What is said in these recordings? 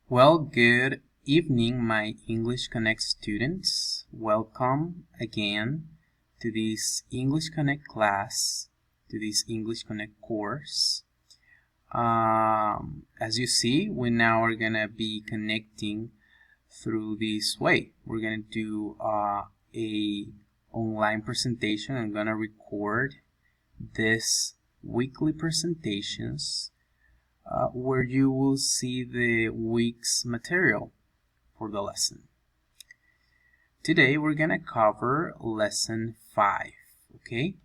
Well, good evening, my English Connect students. Welcome again to this English Connect class, to this English Connect course. As you see, we now are gonna be connecting through this way. We're gonna do a online presentation. I'm gonna record this weekly presentations where you will see the week's material for the lesson. Today we're gonna cover lesson 5, okay?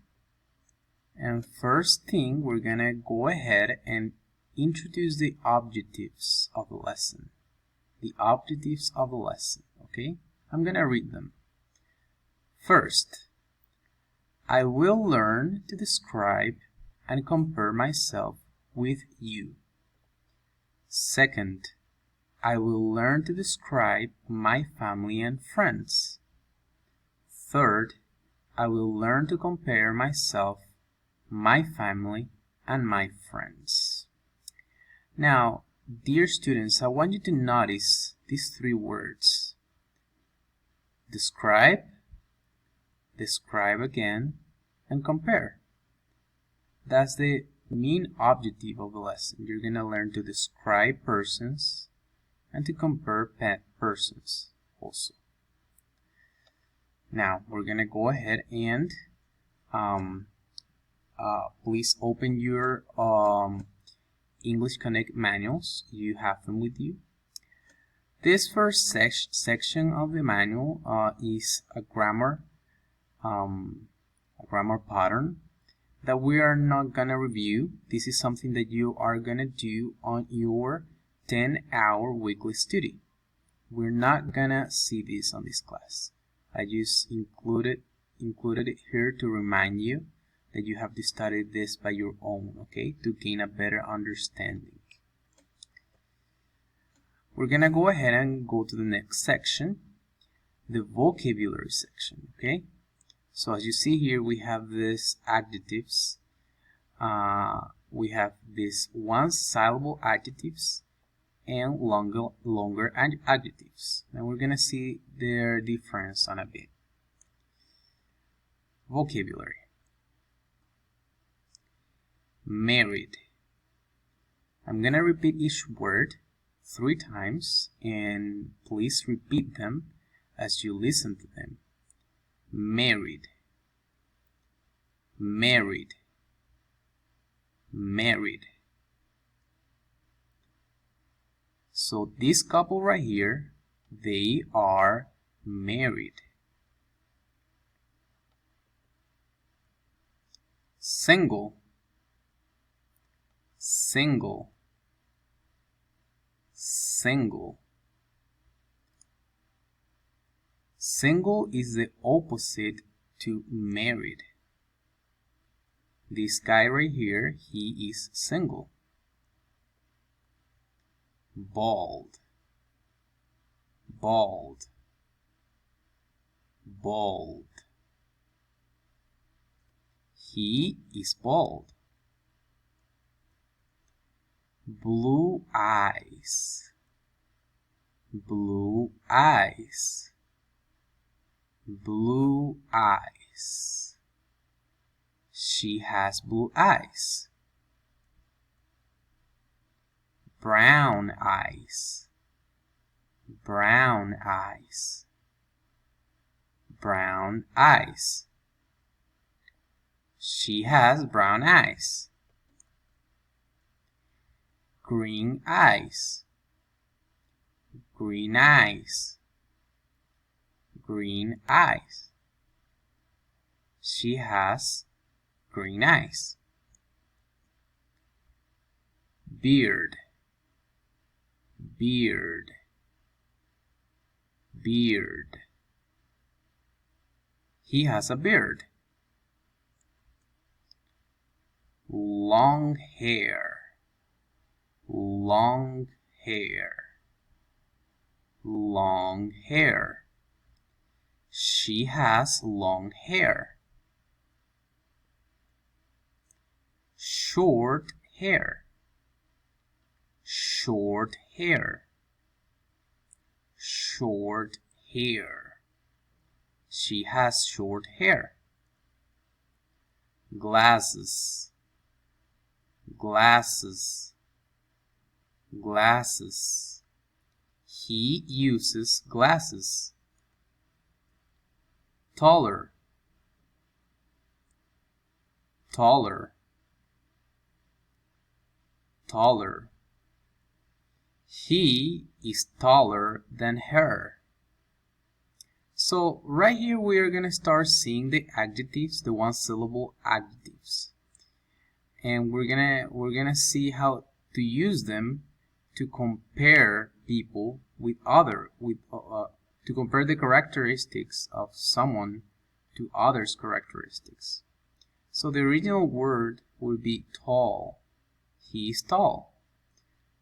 And first thing, we're gonna go ahead and introduce the objectives of the lesson. The objectives of the lesson, okay? I'm gonna read them. First, I will learn to describe and compare myself with you. Second, I will learn to describe my family and friends. Third, I will learn to compare myself, my family, and my friends. Now, dear students, I want you to notice these 3 words. Describe, describe again, and compare. That's the main objective of the lesson. You're going to learn to describe persons and to compare persons also. Now, we're going to go ahead and please open your English Connect manuals. You have them with you. This first section of the manual is a grammar pattern that we are not gonna review. This is something that you are gonna do on your 10-hour weekly study. We're not gonna see this on this class. I just included it here to remind you that you have to study this by your own, okay, to gain a better understanding. We're gonna go ahead and go to the next section, the vocabulary section, okay? So as you see here, we have these adjectives. We have these one-syllable adjectives and longer adjectives. And we're going to see their difference on a bit. Vocabulary. Married. I'm going to repeat each word 3 times, and please repeat them as you listen to them. Married, married, married. So this couple right here, they are married. Single, single, single. Single is the opposite to married. This guy right here, he is single. Bald, bald, bald. He is bald. Blue eyes, blue eyes. Blue eyes. She has blue eyes. Brown eyes. Brown eyes. Brown eyes. She has brown eyes. Green eyes. Green eyes. Green eyes. She has green eyes. Beard, beard, beard. He has a beard. Long hair, long hair, long hair. She has long hair. Short hair, short hair. short hair. She has short hair. Glasses, glasses, glasses. He uses glasses. Taller, taller, taller. He is taller than her. So right here we are going to start seeing the adjectives, the one syllable adjectives. And we're gonna see how to use them to compare people with to compare the characteristics of someone to others' characteristics. So the original word would be tall. He is tall.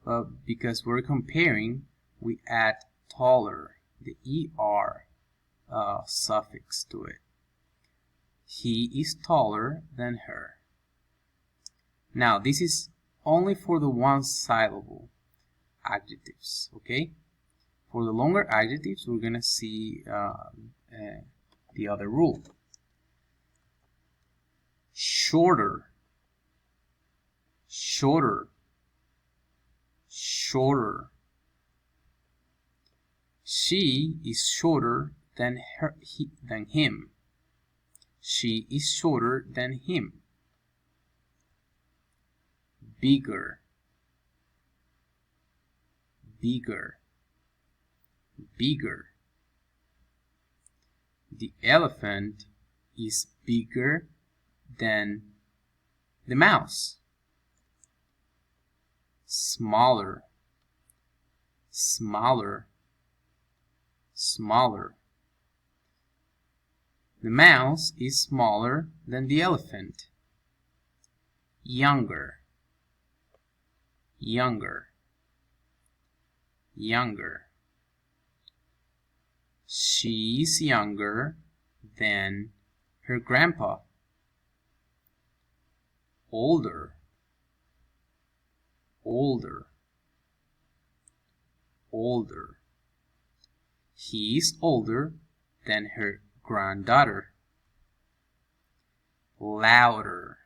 But because we're comparing, we add taller, the ER suffix to it. He is taller than her. Now, this is only for the one syllable adjectives, okay? For the longer adjectives, we're going to see the other rule. Shorter, shorter, shorter. She is shorter than him. She is shorter than him. Bigger, bigger, bigger. The elephant is bigger than the mouse. Smaller, smaller, smaller. The mouse is smaller than the elephant. Younger, younger, younger. She's younger than her grandpa. Older, older, older. He's older than her granddaughter. Louder,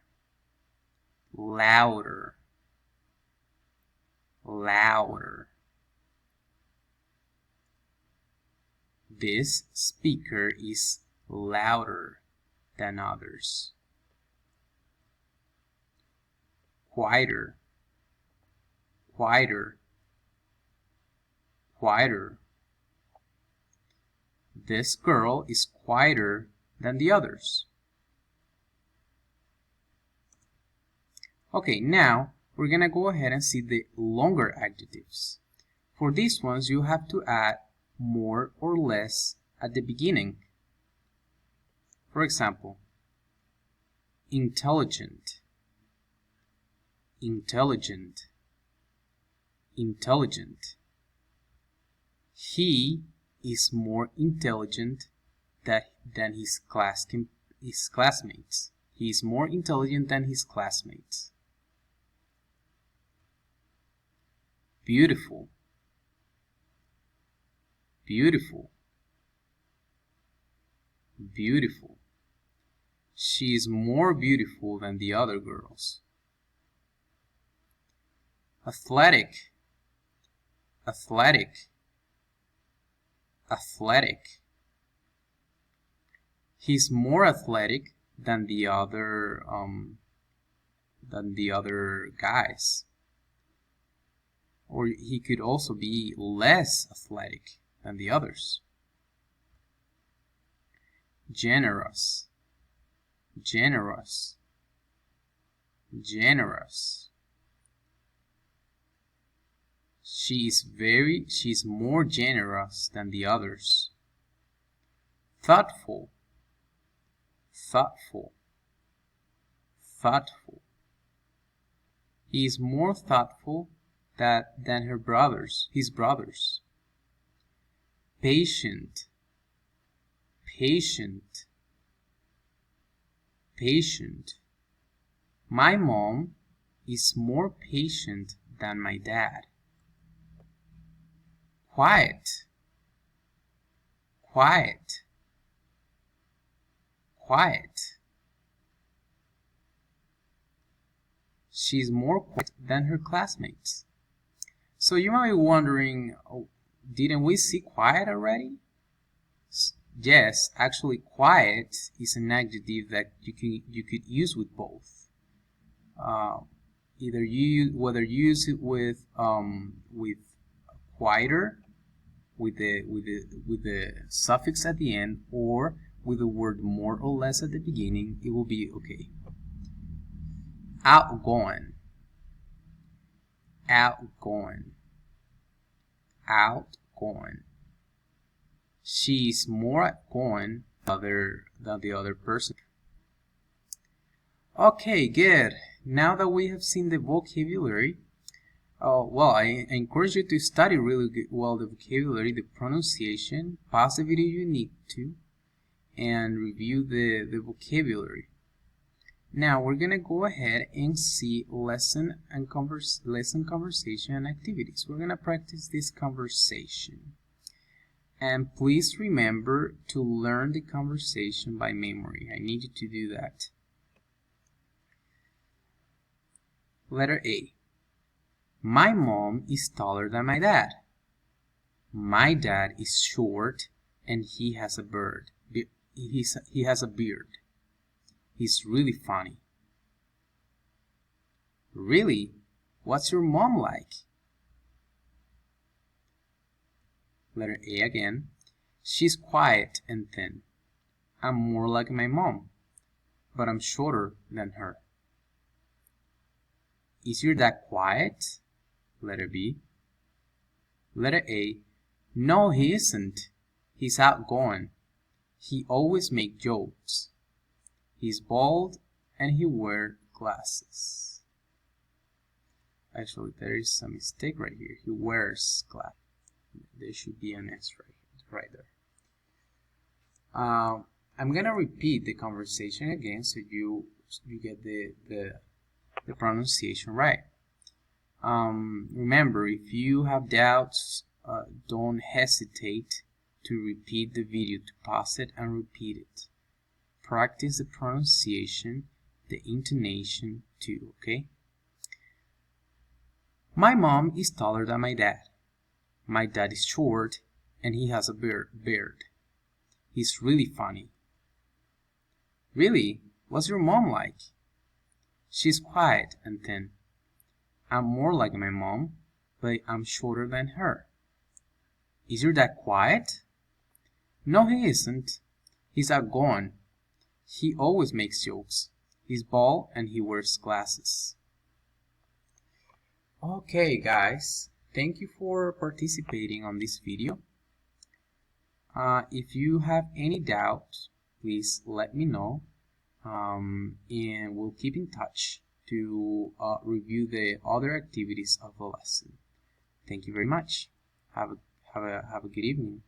louder, louder. This speaker is louder than others. Quieter, quieter, quieter. This girl is quieter than the others. Okay, now we're gonna go ahead and see the longer adjectives. For these ones, you have to add more or less at the beginning. For example, intelligent, intelligent, intelligent. He is more intelligent than his classmates. He is more intelligent than his classmates. Beautiful, beautiful, beautiful. She is more beautiful than the other girls. Athletic, athletic, athletic. He's more athletic than the other guys. Or he could also be less athletic than the others. Generous, generous, generous. She's more generous than the others. Thoughtful, thoughtful, thoughtful. He is more thoughtful than his brothers. Patient, patient, patient. My mom is more patient than my dad. Quiet, quiet. Quiet. She's more quiet than her classmates. So you might be wondering, oh, didn't we see quiet already? Yes, actually quiet is an adjective that you could use with both. Whether you use it with quieter with the suffix at the end, or with the word more or less at the beginning, it will be okay. Outgoing. Outgoing. Outgoing. She's more outgoing than the other person. Okay, good. Now that we have seen the vocabulary, well, I encourage you to study really well the vocabulary, the pronunciation, pause the video you need to, and review the vocabulary. Now we're gonna go ahead and see lesson conversation and activities. We're gonna practice this conversation. And please remember to learn the conversation by memory. I need you to do that. Letter A. My mom is taller than my dad. My dad is short and he has a beard. He has a beard. He's really funny. Really? What's your mom like? Letter A again. She's quiet and thin. I'm more like my mom, but I'm shorter than her. Is your dad quiet? Letter B. Letter A. No, he isn't. He's outgoing. He always makes jokes. He's bald and he wears glasses. Actually, there is a mistake right here. He wears glasses. There should be an S right there. I'm gonna repeat the conversation again so you get the pronunciation right. Remember, if you have doubts, don't hesitate to repeat the video, to pause it and repeat it. Practice the pronunciation, the intonation too, okay? My mom is taller than my dad. My dad is short and he has a beard. He's really funny. Really? What's your mom like? She's quiet and thin. I'm more like my mom, but I'm shorter than her. Is your dad quiet? No, he isn't. He's outgoing. He always makes jokes. He's bald and he wears glasses. Okay, guys. Thank you for participating on this video. If you have any doubts, please let me know. And we'll keep in touch to review the other activities of the lesson. Thank you very much. Have a good evening.